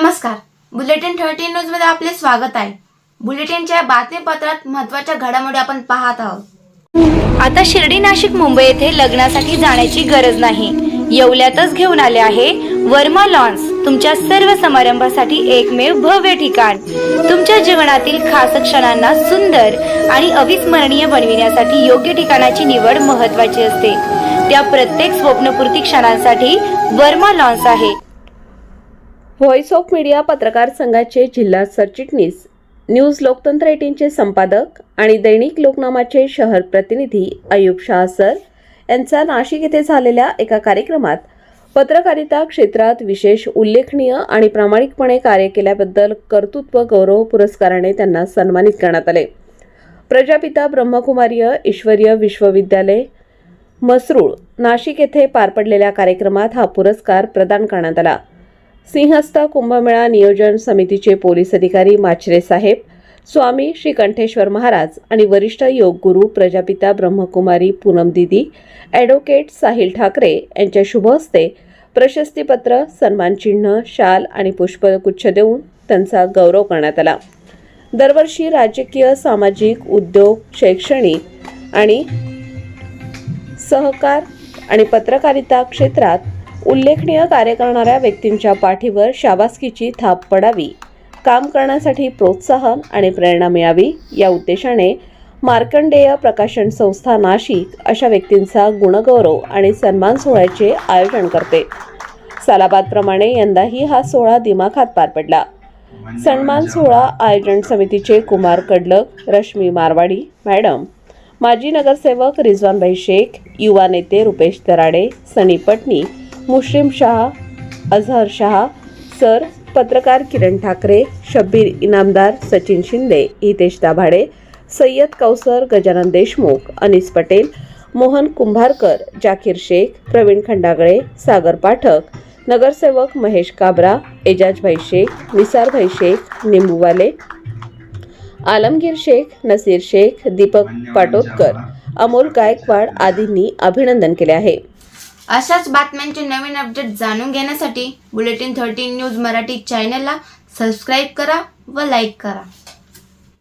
नमस्कार, bulletin 13 news मध्ये आपले स्वागत आहे। बुलेटिनच्या बातमीपत्रात महत्त्वाच्या घडामोडी आपण पाहत आहोत। आता शिर्डी, नाशिक, मुंबई येथे लग्नासाठी जाण्याची गरज नाही। येवल्यातच घेऊन आले आहे वर्मा लॉन्स, तुमच्या सर्व समारंभासाठी एकमेव भव्य ठिकाण। तुमच्या जीवनातील खास क्षणांना सुंदर आणि अविस्मरणीय बनविण्यासाठी योग्य ठिकाणाची निवड महत्त्वाची असते। त्या प्रत्येक स्वप्नपूर्ती क्षणांसाठी वर्मा लॉन्स आहे। व्हॉइस ऑफ मीडिया पत्रकार संघाचे जिल्हा सरचिटणीस, न्यूज लोकतंत्र 18 चे संपादक आणि दैनिक लोकनामाचे शहर प्रतिनिधी अयूब शाह सर यांचा नाशिक येथे झालेल्या एका कार्यक्रमात पत्रकारिता क्षेत्रात विशेष उल्लेखनीय आणि प्रामाणिकपणे कार्य केल्याबद्दल कर्तृत्व गौरव पुरस्काराने त्यांना सन्मानित करण्यात आले। प्रजापिता ब्रह्मकुमारी ईश्वरीय विश्वविद्यालय मसरूळ नाशिक येथे पार पडलेल्या कार्यक्रमात हा पुरस्कार प्रदान करण्यात आला। सिंहस्थ कुंभमेळा नियोजन समितीचे पोलीस अधिकारी माचरे साहेब, स्वामी श्री कंठेश्वर महाराज आणि वरिष्ठ योग गुरु प्रजापिता ब्रह्मकुमारी पूनम दीदी, ॲडव्होकेट साहिल ठाकरे यांच्या शुभ हस्ते प्रशस्तीपत्र, सन्मानचिन्ह, शाल आणि पुष्पगुच्छ देऊन त्यांचा गौरव करण्यात आला। दरवर्षी राजकीय, सामाजिक, उद्योग, शैक्षणिक आणि सहकार आणि पत्रकारिता क्षेत्रात उल्लेखनीय कार्य करणाऱ्या व्यक्तींच्या पाठीवर शाबासकीची थाप पडावी, काम करण्यासाठी प्रोत्साहन आणि प्रेरणा मिळावी या उद्देशाने मार्कंडेय प्रकाशन संस्था नाशिक अशा व्यक्तींचा गुणगौरव आणि सन्मान सोहळ्याचे आयोजन करते। सालाबादप्रमाणे यंदाही हा सोहळा दिमाखात पार पडला। सन्मान सोहळा आयोजन समितीचे कुमार कडलक, रश्मी मारवाडी मॅडम, माजी नगरसेवक रिजवानभाई शेख, युवा नेते रुपेश दराडे, सनी पटनी, मुश्रीम शाह, अझहर शाह सर, पत्रकार किरण ठाकरे, शब्बीर इनामदार, सचिन शिंदे, हितेश दाभाडे, सय्यद कौसर, गजानन देशमुख, अनीस पटेल, मोहन कुंभारकर, जाकीर शेख, प्रवीण खंडागळे, सागर पाठक, नगरसेवक महेश काबरा, एजाजभाई शेख, निसारभाई शेख, निंबूवाले, आलमगीर शेख, नसीर शेख, दीपक पाटोदकर, अमोल गायकवाड आदींनी अभिनंदन केले आहे। अशाच बातम्यांचे नवीन अपडेट जाणून घेण्यासाठी बुलेटिन 13 न्यूज मराठी चॅनलला सबस्क्राइब करा व लाईक करा।